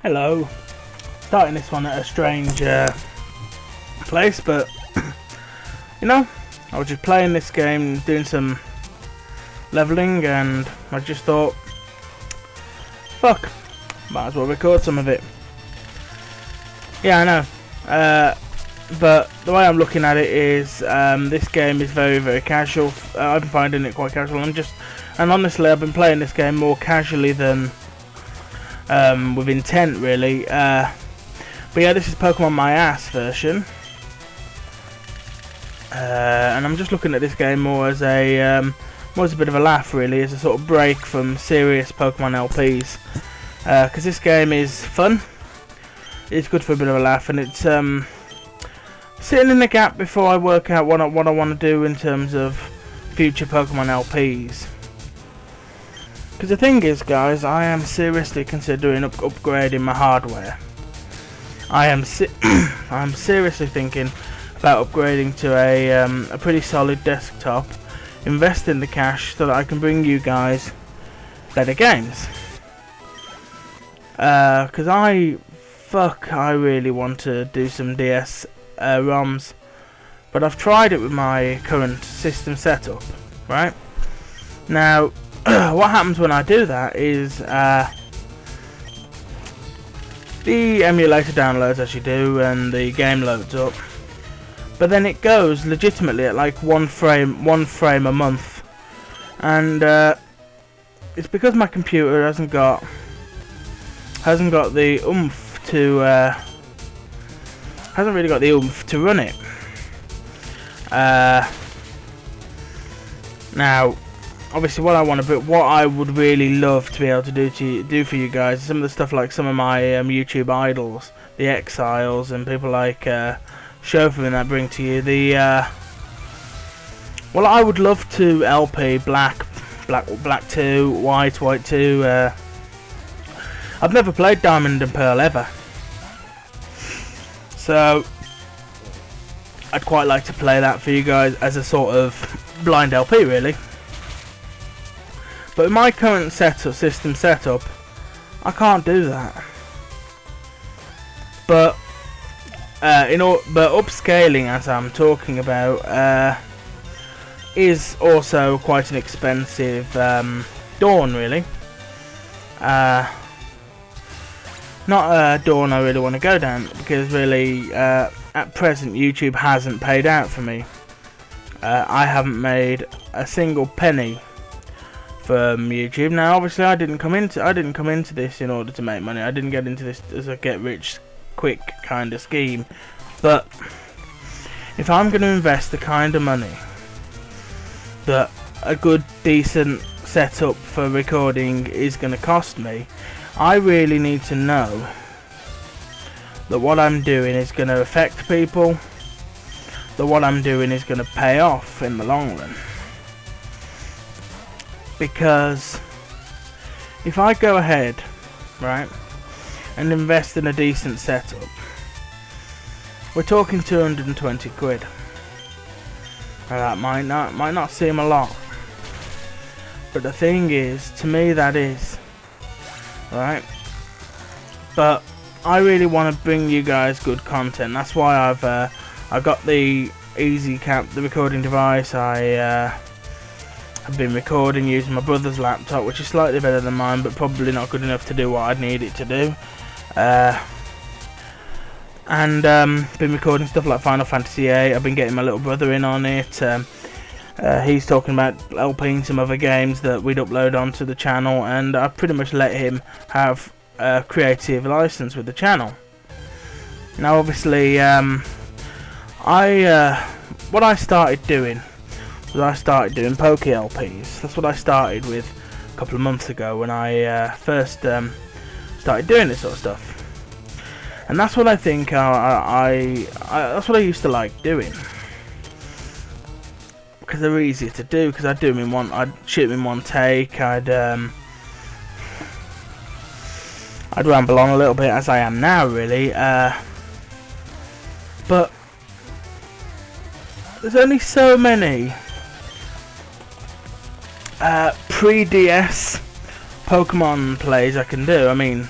Hello. Starting this one at a strange place, but you know, I was just playing this game, doing some leveling, and I just thought, fuck, might as well record some of it. Yeah, I know. But the way I'm looking at it is, this game is very, very casual. I've been finding it quite casual. And honestly, I've been playing this game more casually than with intent, really. But yeah, this is Pokemon My Ass version, and I'm just looking at this game more as a bit of a laugh, really, as a sort of break from serious Pokemon LPs. Because this game is fun. It's good for a bit of a laugh, and it's sitting in the gap before I work out what I want to do in terms of future Pokemon LPs. Because the thing is, guys, I am seriously considering upgrading my hardware. I'm seriously thinking about upgrading to a pretty solid desktop, investing the cash so that I can bring you guys better games. Because I really want to do some DS ROMs, but I've tried it with my current system setup. Right now, what happens when I do that is the emulator downloads as you do, and the game loads up, but then it goes legitimately at like one frame a month, and it's because my computer hasn't got the oomph to hasn't really got the oomph to run it. Now, obviously, what I would really love to be able to do for you guys, some of the stuff like some of my YouTube idols, the Exiles, and people like Chauffeur and that bring to you. Well, I would love to LP Black 2, White 2. I've never played Diamond and Pearl ever, so I'd quite like to play that for you guys as a sort of blind LP, really. But with my current system setup, I can't do that. But upscaling, as I'm talking about, is also quite an expensive dawn, really. Not a dawn I really want to go down, because really, at present, YouTube hasn't paid out for me. I haven't made a single penny from YouTube. Now, obviously, I didn't come into this in order to make money. I didn't get into this as a get rich quick kind of scheme. But if I'm going to invest the kind of money that a good, decent setup for recording is going to cost me, I really need to know that what I'm doing is going to affect people, that what I'm doing is going to pay off in the long run. Because if I go ahead, right, and invest in a decent setup, we're talking 220 quid. Now, that might not seem a lot, but the thing is, to me, that is right. But I really want to bring you guys good content. That's why I got the EasyCap, the recording device. I've been recording using my brother's laptop, which is slightly better than mine, but probably not good enough to do what I'd need it to do. And been recording stuff like Final Fantasy VIII. I've been getting my little brother in on it. He's talking about LPing some other games that we'd upload onto the channel, and I pretty much let him have a creative license with the channel. Now, obviously, what I started doing was I started doing Poke LPs. That's what I started with a couple of months ago when I first started doing this sort of stuff, and that's what I think that's what I used to like doing, because they're easier to do. Because I'd shoot them in one take. I'd ramble on a little bit, as I am now, really. But there's only so many pre-DS Pokemon plays I can do. I mean,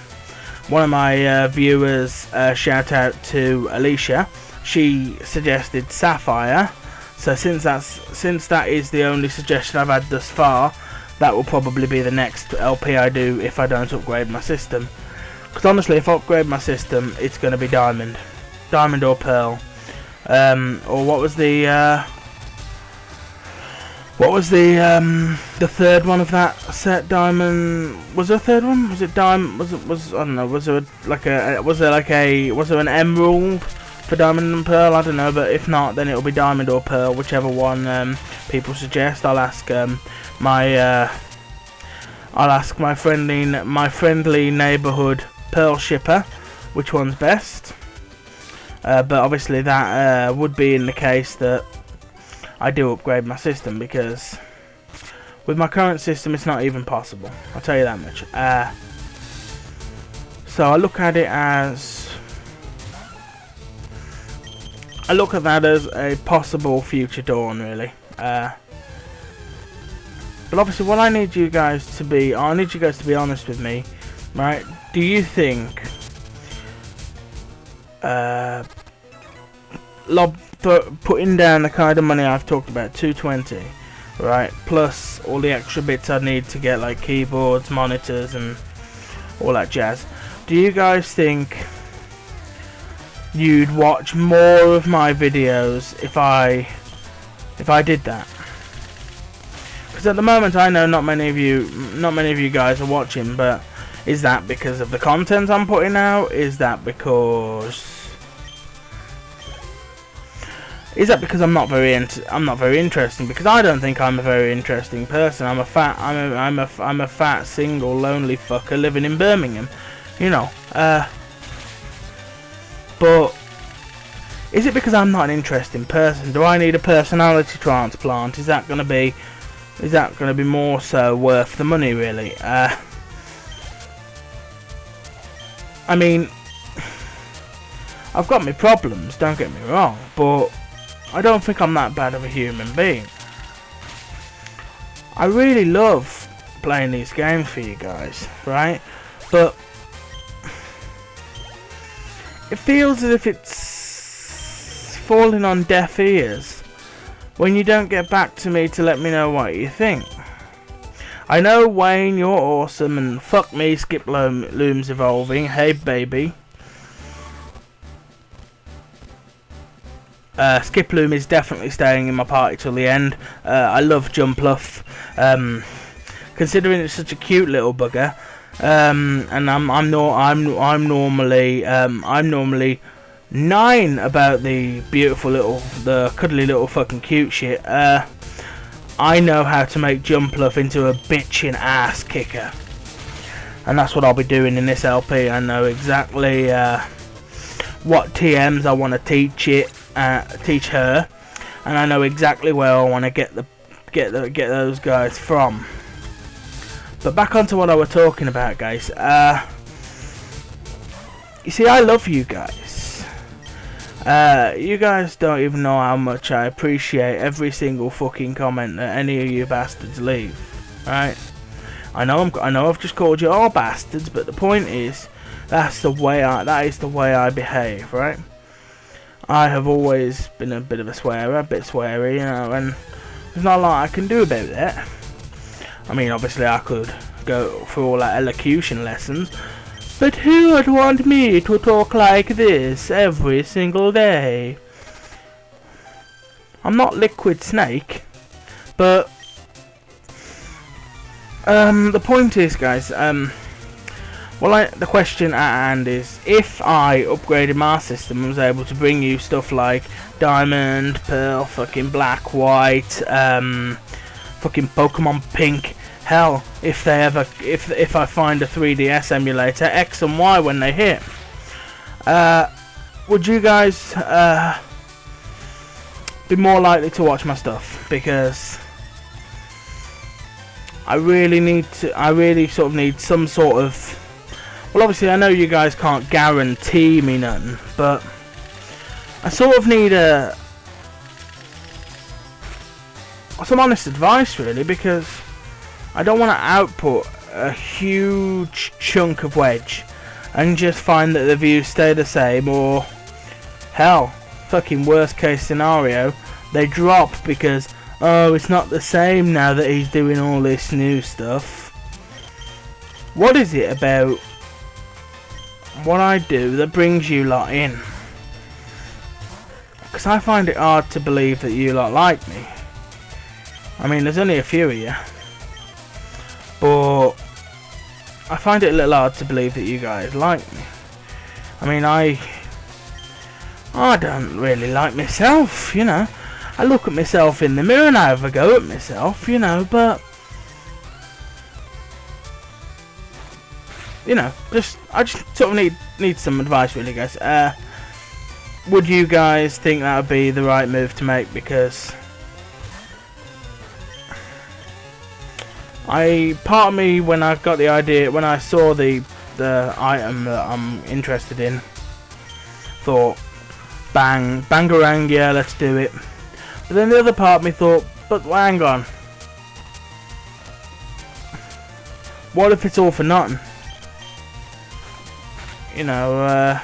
one of my viewers, shout out to Alicia, she suggested Sapphire. So since that is the only suggestion I've had thus far, that will probably be the next LP I do if I don't upgrade my system. Because honestly, if I upgrade my system, it's going to be Diamond or Pearl, or what was the third one of that set? Diamond? Was there a third one? Was it Diamond? Was I don't know. Was there an Emerald for Diamond and Pearl? I don't know, but if not, then it'll be Diamond or Pearl, whichever one people suggest. I'll ask my friendly neighbourhood Pearl shipper which one's best. But obviously that would be in the case that I do upgrade my system, because with my current system it's not even possible, I'll tell you that much. So I look at that as a possible future Dawn, really. But obviously what I need you guys to be honest with me, right? Do you think putting down the kind of money I've talked about, 220, right, plus all the extra bits I need to get, like keyboards, monitors and all that jazz, do you guys think you'd watch more of my videos if I did that? Because at the moment I know not many of you guys are watching, but is that because of the content I'm putting out? Is that because I'm not very interesting? Because I don't think I'm a very interesting person. I'm a fat single lonely fucker living in Birmingham, you know. But is it because I'm not an interesting person? Do I need a personality transplant? Is that gonna be more so worth the money, really? I mean, I've got my problems, don't get me wrong, but I don't think I'm that bad of a human being. I really love playing these games for you guys, right? But it feels as if it's falling on deaf ears when you don't get back to me to let me know what you think. I know, Wayne, you're awesome, and fuck me, Skip Loom's evolving. Hey, baby. Skip Loom is definitely staying in my party till the end. I love Jumpluff, considering it's such a cute little bugger. And I'm normally 9 about the cuddly little fucking cute shit. I know how to make Jumpluff into a bitchin' ass kicker, and that's what I'll be doing in this LP. I know exactly what TMs I want to teach her, and I know exactly where I want to get those guys from. But back onto what I was talking about, guys. You see, I love you guys. You guys don't even know how much I appreciate every single fucking comment that any of you bastards leave. Right? I know I've just called you all bastards, but the point is, that is the way I behave, right? I have always been a bit of a swearer, a bit sweary, you know, and there's not a lot I can do about that. I mean, obviously I could go through all that elocution lessons, but who would want me to talk like this every single day? I'm not Liquid Snake, but the point is, guys, the question at hand is, if I upgraded my system and was able to bring you stuff like Diamond, Pearl, fucking Black, White, fucking Pokemon Pink, hell, if I find a 3DS emulator, X and Y when they hit, would you guys be more likely to watch my stuff? Because I really sort of need some sort of, well, obviously I know you guys can't guarantee me nothing, but I sort of need some honest advice, really, because I don't want to output a huge chunk of wedge and just find that the views stay the same, or hell, fucking worst case scenario, they drop because, oh, it's not the same now that he's doing all this new stuff. What is it about what I do that brings you lot in? Because I find it hard to believe that you lot like me. I mean, there's only a few of you, but I find it a little hard to believe that you guys like me. I mean, I don't really like myself, you know. I look at myself in the mirror and I have a go at myself, you know, but you know, I just sort of need some advice, really, guys. Would you guys think that would be the right move to make? Because part of me, when I got the idea, when I saw the item that I'm interested in, thought, bangarang, yeah, let's do it. But then the other part of me thought, but hang on, what if it's all for nothing? You know,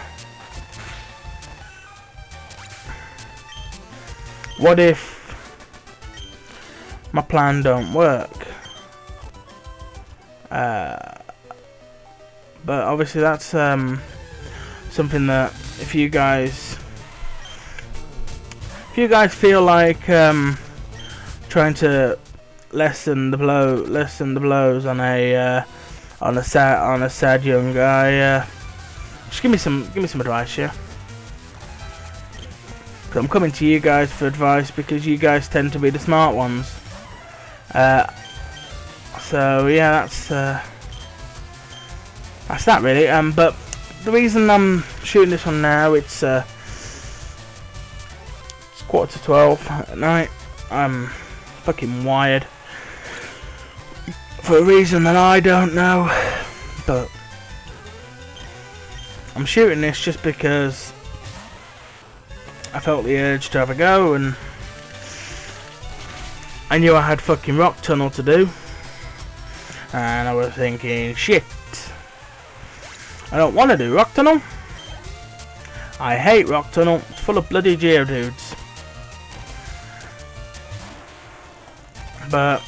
what if my plan don't work? But obviously that's something that if you guys feel like trying to lessen the blows on a sad young guy, just give me some advice, yeah. Cause I'm coming to you guys for advice because you guys tend to be the smart ones. So yeah, that's that really. But the reason I'm shooting this one now, it's 11:45 at night. I'm fucking wired for a reason that I don't know, but I'm shooting this just because I felt the urge to have a go, and I knew I had fucking Rock Tunnel to do, and I was thinking, shit, I don't want to do Rock Tunnel. I hate Rock Tunnel. It's full of bloody Geodudes. But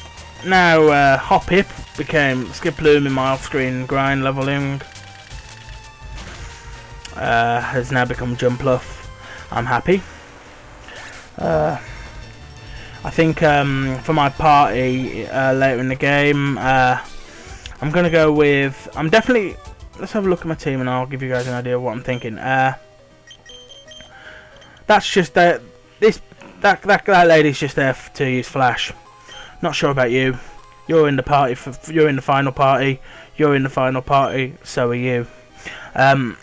now Hoppip became Skiploom in my off-screen grind leveling. Has now become Jumpluff. I'm happy. I think for my party later in the game, I'm gonna go with. Let's have a look at my team, and I'll give you guys an idea of what I'm thinking. That's just that lady's just there to use Flash. Not sure about you. You're in the party. You're in the final party. You're in the final party. So are you. As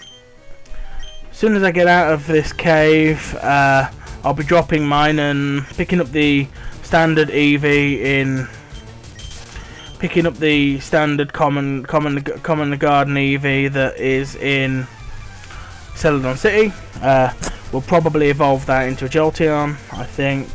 soon as I get out of this cave, I'll be dropping mine and picking up the standard Eevee in. Picking up the standard common garden Eevee that is in Celadon City. We'll probably evolve that into a Jolteon, I think.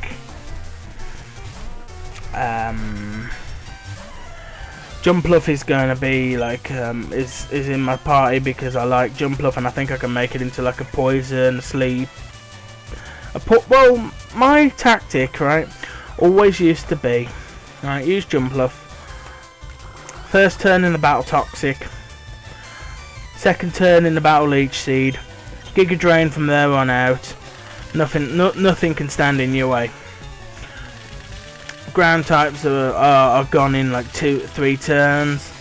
Jumpluff is going to be like is in my party because I like Jumpluff, and I think I can make it into like a poison, sleep. Well, my tactic, right, always used to be, right, use Jumpluff. First turn in the Battle Toxic. Second turn in the Battle Leech Seed. Giga Drain from there on out. Nothing can stand in your way. Ground types are gone in like 2-3 turns.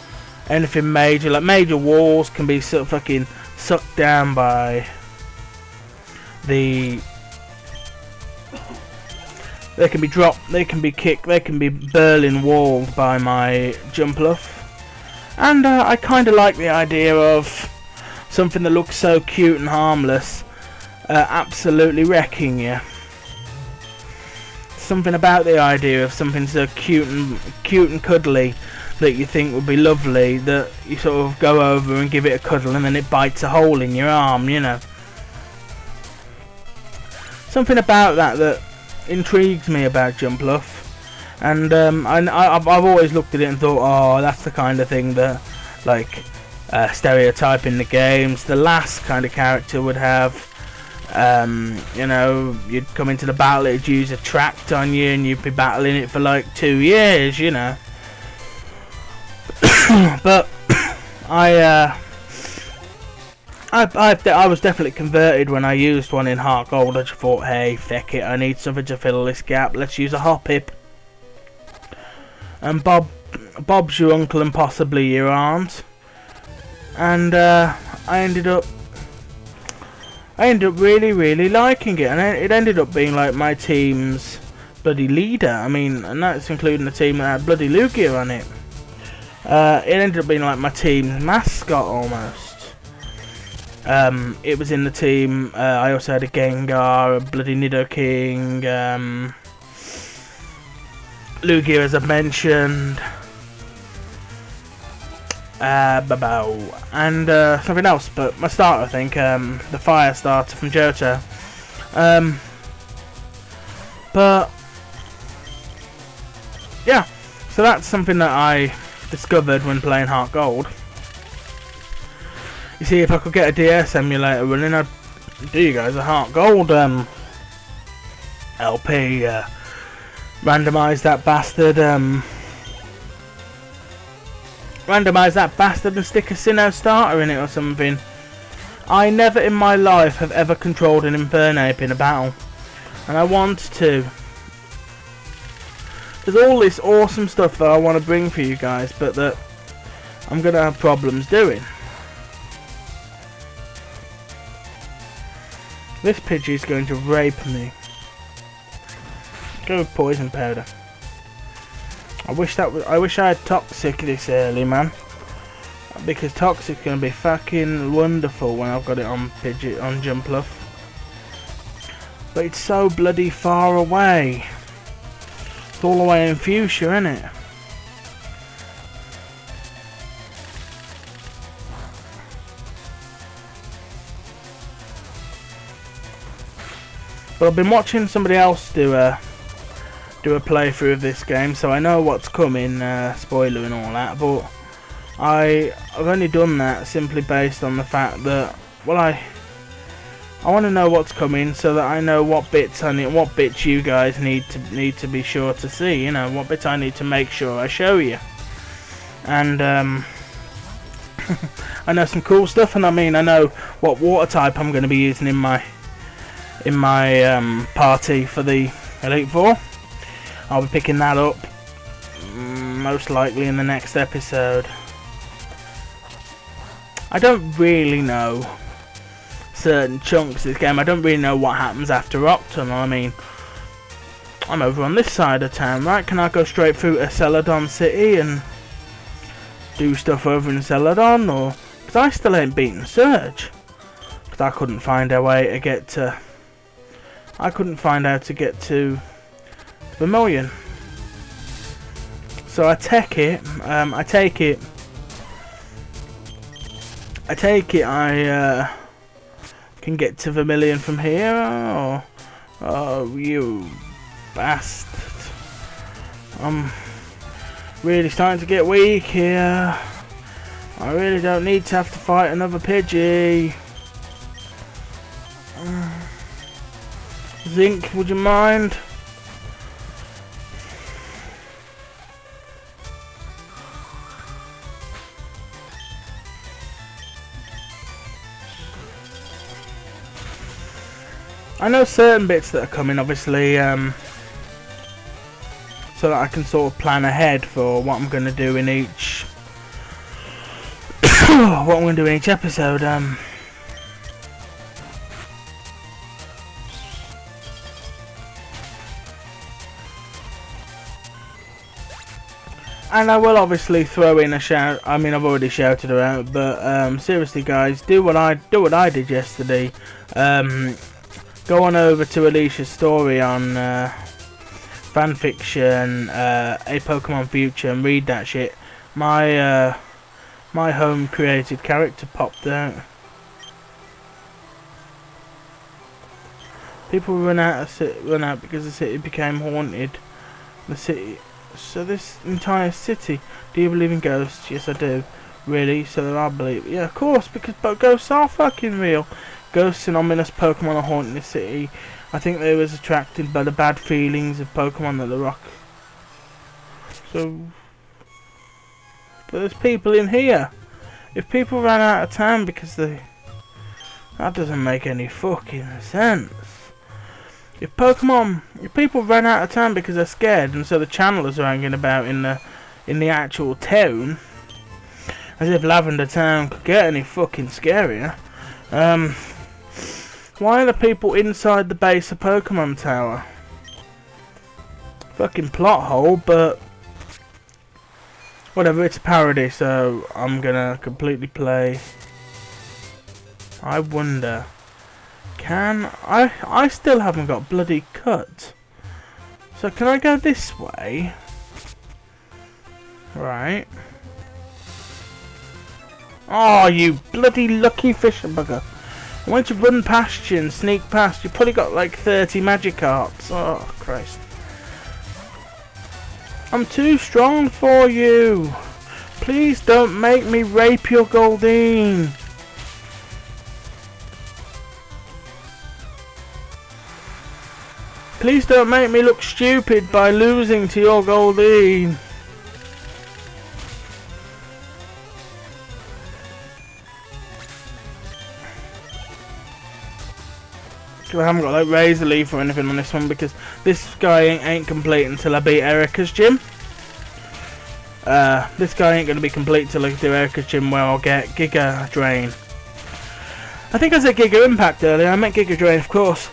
Anything major, like major walls, can be sort of fucking sucked down by the. They can be dropped, they can be kicked, they can be Berlin walled by my Jumpluff. And I kind of like the idea of something that looks so cute and harmless absolutely wrecking you. Something about the idea of something so cute and cuddly that you think would be lovely, that you sort of go over and give it a cuddle and then it bites a hole in your arm, you know. Something about that intrigues me about Jumpluff. And I've always looked at it and thought, oh, that's the kind of thing that, like, stereotype in the games. The last kind of character would have, you know, you'd come into the battle, it'd use a tract on you, and you'd be battling it for like 2 years, you know. But I was definitely converted when I used one in Heart Gold. I just thought, hey, feck it, I need something to fill this gap. Let's use a Hoppip. And Bob's your uncle and possibly your aunt. And I ended up really liking it, and it ended up being like my team's bloody leader. I mean, and that's including the team that had bloody Lugia on it. It ended up being like my team's mascot almost. It was in the team. I also had a Gengar, a bloody Nidoking, Lugia as I mentioned, and something else, but my starter, I think, the fire starter from Johto. But yeah, so that's something that I discovered when playing Heart Gold. You see, if I could get a DS emulator running, I'd do you guys a Heart Gold LP, randomise that bastard, randomise that bastard and stick a Sinnoh starter in it or something. I never in my life have ever controlled an Infernape in a battle, and I want to. There's all this awesome stuff that I want to bring for you guys, but that I'm going to have problems doing. This Pidgey's going to rape me. Go with poison powder. I wish I had Toxic this early, man, because Toxic's going to be fucking wonderful when I've got it on Jumpluff. But it's so bloody far away. It's all the way in Fuchsia, isn't it? But I've been watching somebody else do a playthrough of this game, so I know what's coming, spoiler and all that, but I've only done that simply based on the fact that, well, I want to know what's coming so that I know what bits I need, what bits you guys need to be sure to see, you know, what bits I need to make sure I show you. And I know some cool stuff, and I mean, I know what water type I'm going to be using in my party for the Elite Four. I'll be picking that up most likely in the next episode. I don't really know certain chunks of this game. I don't really know what happens after Octum. I mean, I'm over on this side of town, right? Can I go straight through to Celadon City and do stuff over in Celadon? Or, because I still ain't beaten Surge, because I couldn't find a way to get to, I couldn't find out to get to Vermilion. So I take it I can get to Vermilion from here, or oh, you bastard. I'm really starting to get weak here. I really don't need to have to fight another Pidgey. Zinc, would you mind? I know certain bits that are coming, obviously, so that I can sort of plan ahead for what I'm going to do in each what I'm going to do in each episode. And I will obviously throw in a shout. I mean, I've already shouted her out, but seriously, guys, do what I did yesterday. Go on over to Alicia's story on fanfiction, A Pokemon Future, and read that shit. My my home created character popped out. People run out because the city became haunted. The city. So this entire city. Do you believe in ghosts? Yes, I do. Really? So there are believe? Yeah, of course, because ghosts are fucking real. Ghosts and ominous Pokemon are haunting the city. I think they was attracted by the bad feelings of Pokemon at the Rock. So, but there's people in here. If people ran out of town because they... That doesn't make any fucking sense. If people ran out of town because they're scared, and so the channelers are hanging about in the actual town, as if Lavender Town could get any fucking scarier. Why are the people inside the base of Pokemon Tower? Fucking plot hole, but whatever. It's a parody, so I'm gonna completely play. I wonder. Can I still haven't got bloody cut. So can I go this way? Right. Oh, you bloody lucky fisher bugger. I want to run past you and sneak past. You probably got like 30 Magikarps. Oh, Christ. I'm too strong for you. Please don't make me rape your Goldeen. Please don't make me look stupid by losing to your Goldeen. I haven't got like Razor Leaf or anything on this one because this guy ain't complete until I beat Erica's gym. This guy ain't going to be complete till I do Erica's gym where I'll get Giga Drain. I think I said Giga Impact earlier. I meant Giga Drain, of course.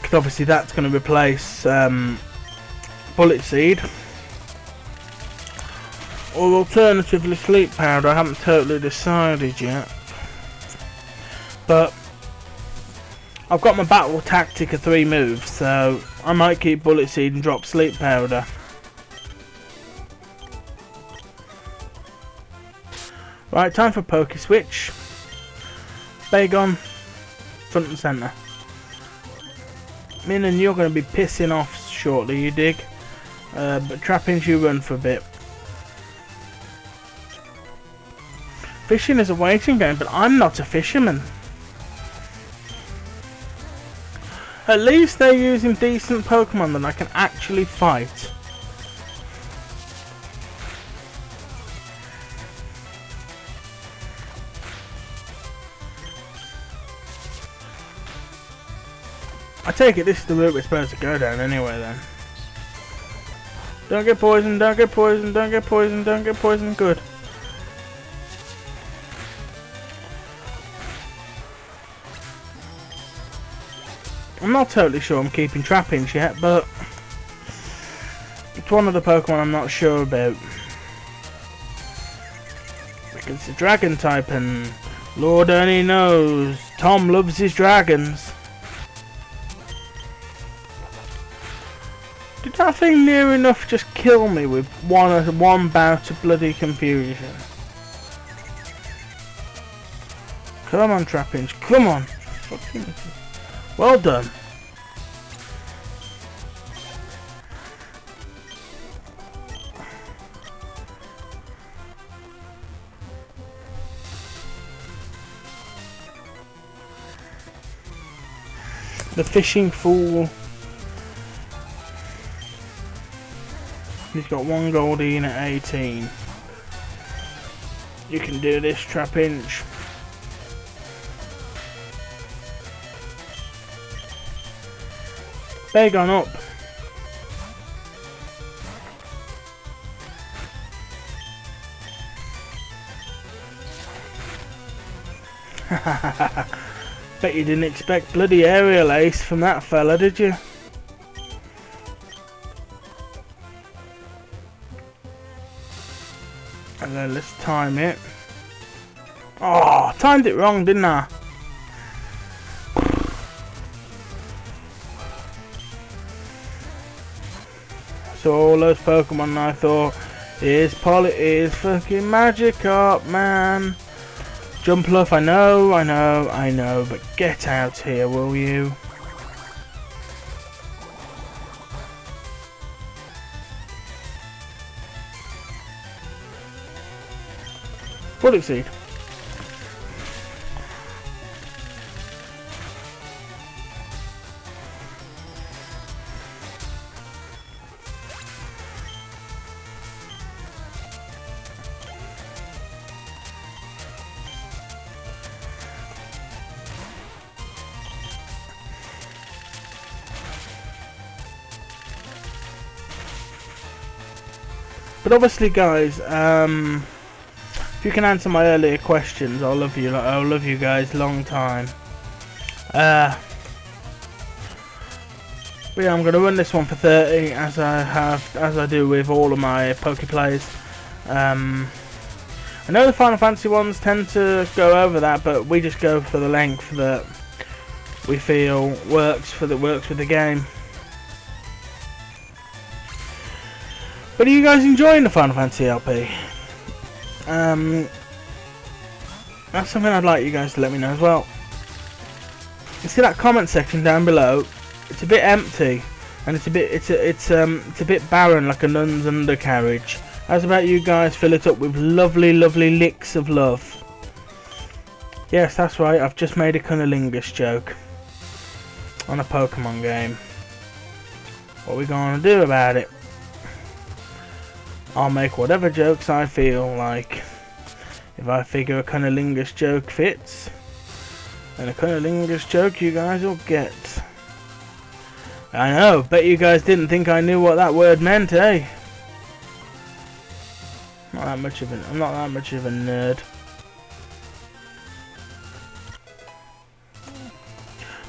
Because obviously that's going to replace Bullet Seed. Or alternatively Sleep Powder. I haven't totally decided yet. But I've got my battle tactic of 3 moves, so I might keep Bullet Seed and drop Sleep Powder. Right, time for Poke Switch. Bagon, front and centre. Min and you're going to be pissing off shortly, you dig? But Trapinch, you run for a bit. Fishing is a waiting game, but I'm not a fisherman. At least they're using decent Pokemon that I can actually fight. I take it this is the route we're supposed to go down anyway then. Don't get poisoned, don't get poisoned, don't get poisoned, don't get poisoned, good. I'm not totally sure I'm keeping Trapinch yet, but it's one of the Pokemon I'm not sure about. Because it's a dragon type and Lord only knows Tom loves his dragons. Did that thing near enough just kill me with one bout of bloody confusion? Come on, Trapinch, come on. Fucking well done. The fishing fool. He's got 1 Goldeen at 18. You can do this, Trapinch. Bagon up. Bet you didn't expect bloody Aerial Ace from that fella, did you? And then let's time it. Oh, timed it wrong, didn't I? So all those Pokemon I thought, here's fucking Magikarp, man. Jumpluff, I know, but get out here, will you? Bullet Seed. But obviously, guys, if you can answer my earlier questions, I'll love you. I'll love you guys long time. But yeah, I'm gonna run this one for 30, as I do with all of my Pokeplays. I know the Final Fantasy ones tend to go over that, but we just go for the length that we feel works with the game. But are you guys enjoying the Final Fantasy LP? That's something I'd like you guys to let me know as well. You see that comment section down below? It's a bit empty, and it's a bit barren, like a nun's undercarriage. How's about you guys fill it up with lovely, lovely licks of love? Yes, that's right. I've just made a cunnilingus joke on a Pokemon game. What are we gonna do about it? I'll make whatever jokes I feel like. If I figure a cunnilingus joke fits, then a cunnilingus joke you guys will get. I know, bet you guys didn't think I knew what that word meant, eh? I'm not that much of a nerd.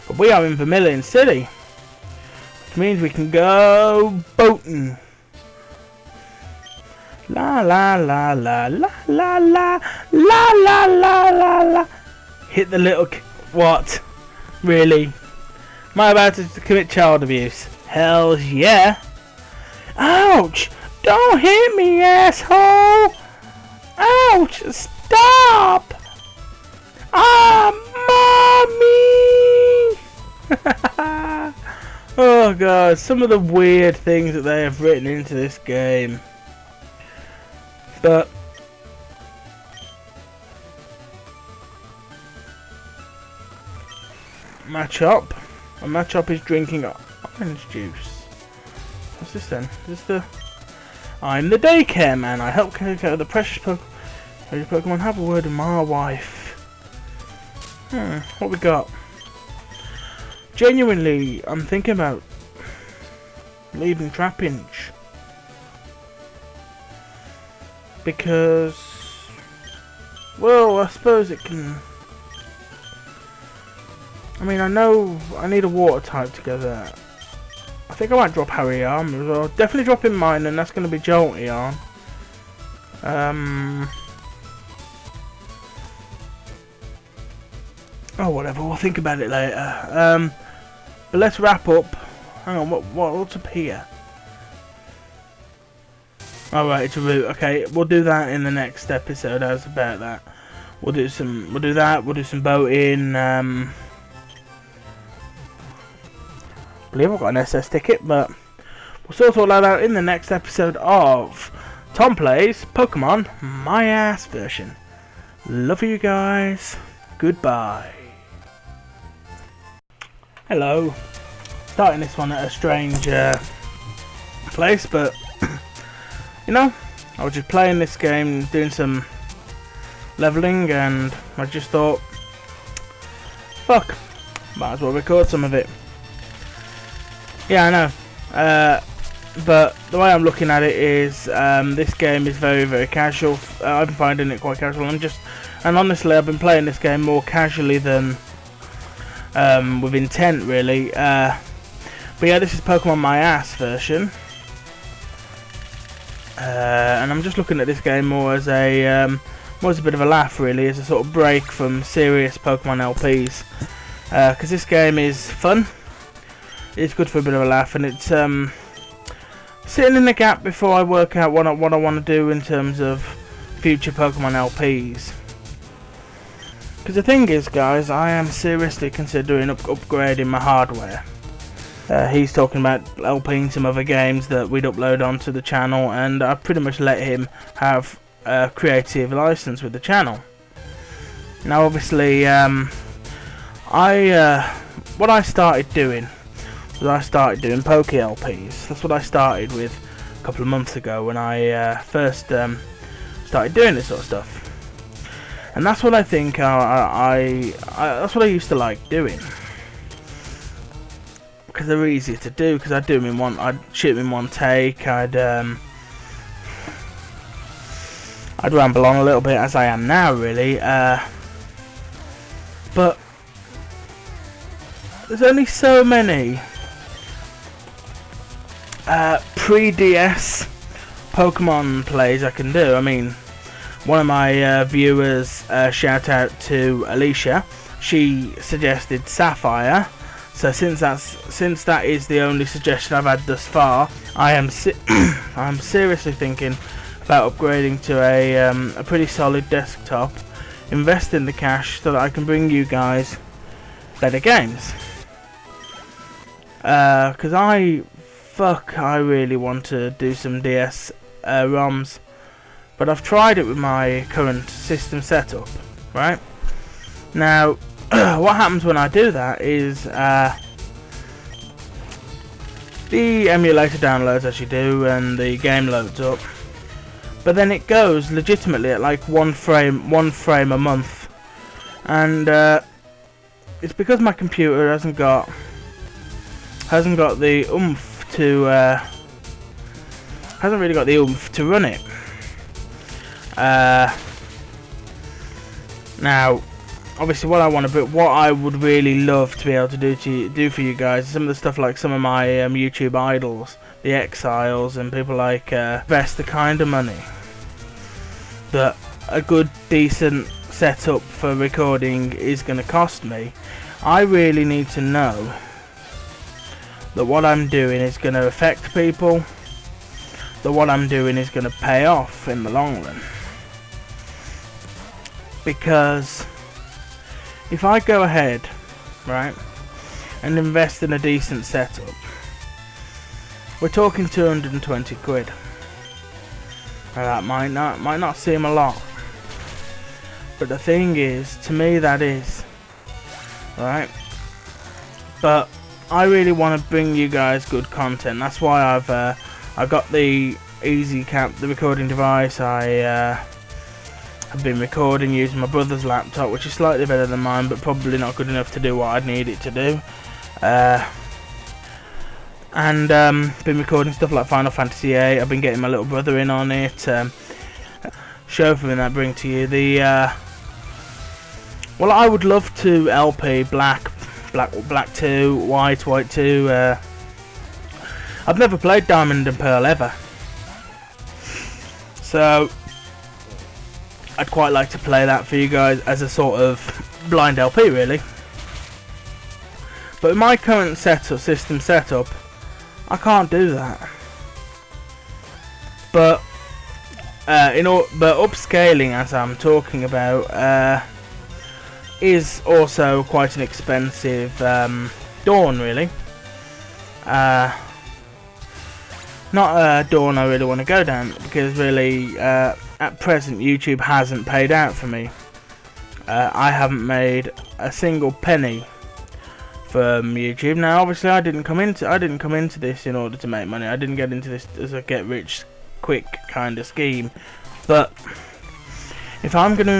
But we are in Vermilion City, which means we can go boating. La la la la la la la la la la la la. Hit the little what? Really? Am I about to commit child abuse? Hell yeah! Ouch! Don't hit me, asshole! Ouch! Stop! Ah, mommy! Oh god, some of the weird things that they have written into this game. But Machop. And Machop is drinking orange juice. What's this then? Is this the... I'm the daycare man. I help care for the precious Pokemon. Have a word with my wife. What we got? Genuinely, I'm thinking about leaving Trapinch. Because, well, I suppose it can... I mean, I know I need a water type together. I think I might drop Hariyama as well. Definitely dropping mine, and that's going to be Jolteon. Oh, whatever. We'll think about it later. But let's wrap up. Hang on. What's up here? Oh, right, it's a route. Okay, we'll do that in the next episode. How's about that? We'll do that. We'll do some boating. I believe I've got an SS ticket, but we'll sort all that out in the next episode of Tom Plays Pokemon My Ass version. Love you guys. Goodbye. Hello. Starting this one at a strange place, but you know, I was just playing this game, doing some leveling, and I just thought, fuck, might as well record some of it. Yeah, I know. But the way I'm looking at it is, this game is very, very casual. I've been finding it quite casual. And honestly, I've been playing this game more casually than with intent, really. But yeah, this is Pokemon My Ass version. And I'm just looking at this game more as a bit of a laugh, really, as a sort of break from serious Pokemon LPs. Because this game is fun. It's good for a bit of a laugh, and it's sitting in the gap before I work out what I want to do in terms of future Pokemon LPs. Because the thing is, guys, I am seriously considering upgrading my hardware. He's talking about LPing some other games that we'd upload onto the channel, and I pretty much let him have creative license with the channel. Now obviously what I started doing was I started doing Poke LPs. That's what I started with a couple of months ago when I first started doing this sort of stuff. And that's what I think that's what I used to like doing, because they're easier to do. Because I'd shoot them in one take. I'd ramble on a little bit as I am now, really. But there's only so many pre-DS Pokemon plays I can do. I mean, one of my viewers, shout out to Alicia, she suggested Sapphire. So since that is the only suggestion I've had thus far, I'm seriously thinking about upgrading to a pretty solid desktop, investing the cash so that I can bring you guys better games. Because I really want to do some DS ROMs. But I've tried it with my current system setup, right? Now, what happens when I do that is the emulator downloads as you do, and the game loads up. But then it goes legitimately at like one frame a month, and it's because my computer hasn't got the oomph to hasn't really got the oomph to run it. Now, obviously, what I would really love to be able to do for you guys is some of the stuff like some of my YouTube idols, the Exiles, and people like invest the kind of money that a good, decent setup for recording is going to cost me. I really need to know that what I'm doing is going to affect people, that what I'm doing is going to pay off in the long run. Because if I go ahead, right, and invest in a decent setup, we're talking 220 quid. Now that might not seem a lot, but the thing is, to me that is, right? But I really want to bring you guys good content. That's why I've got the EasyCap, the recording device. I've been recording using my brother's laptop, which is slightly better than mine, but probably not good enough to do what I'd need it to do. And been recording stuff like Final Fantasy VIII. I've been getting my little brother in on it. Show for me that I bring to you the. Well, I would love to LP Black 2, White 2. I've never played Diamond and Pearl ever, so I'd quite like to play that for you guys as a sort of blind LP, really. But with my current system setup, I can't do that. But upscaling, as I'm talking about, is also quite an expensive dawn, really. Not a dawn I really want to go down, because really, at present, YouTube hasn't paid out for me. I haven't made a single penny from YouTube. Now, obviously, I didn't come into this in order to make money. I didn't get into this as a get rich quick kind of scheme. But if I'm going to